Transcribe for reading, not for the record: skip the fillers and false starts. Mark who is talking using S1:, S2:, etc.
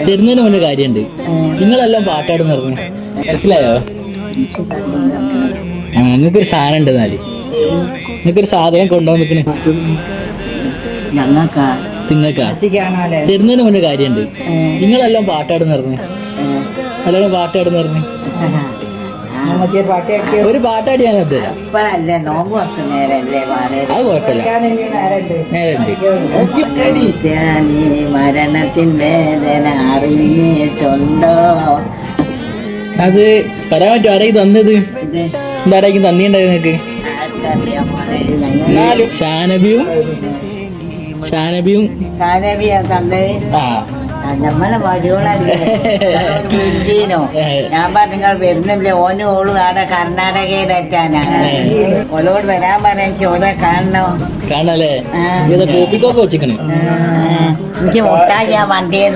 S1: തരുന്നതിന് മുന്നേ കാര്യമുണ്ട്. നിങ്ങളെല്ലാം പാട്ടാട് പറഞ്ഞു മനസ്സിലായോ? നിങ്ങൾക്കൊരു സാധനം ഉണ്ട്. എന്നാല് നിങ്ങൾക്കൊരു സാധനം കൊണ്ടുവന്നിക്കണേ നിങ്ങൾക്കാ തരുന്നതിന് മുന്നേ കാര്യമുണ്ട്. നിങ്ങളെല്ലാം പാട്ടാടെന്ന് പറഞ്ഞു. നല്ലോണം പാട്ടാടെന്ന് പറഞ്ഞു. ഒരു പാട്ടാടി ഞാൻ തരാം. അത് കുഴപ്പമില്ല.
S2: മരണത്തിൻ വേദന അറിഞ്ഞിട്ടുണ്ടോ?
S1: അത് പറയാൻ പറ്റും. ആരെയും തന്നത് എന്താരായിരിക്കും തന്നിണ്ടായത് നിങ്ങക്ക്? ഷാനബിയും
S2: തന്നത്
S1: ആ
S2: നമ്മളെ വരികളല്ലേ. ഞാൻ പറഞ്ഞു നിങ്ങൾ വരുന്നില്ലേ? ഓനും ഓളും ആടെ കർണാടകയിലെത്താനാണ്. ഓളോട് വരാൻ പറയാ. ഓളെ കാണണോ?
S1: കാണല്ലേ? ടോപ്പിക്കൊക്കെ വെച്ചിക്കണേ.
S2: എനിക്ക് മുട്ടായി ആ വണ്ടിയെ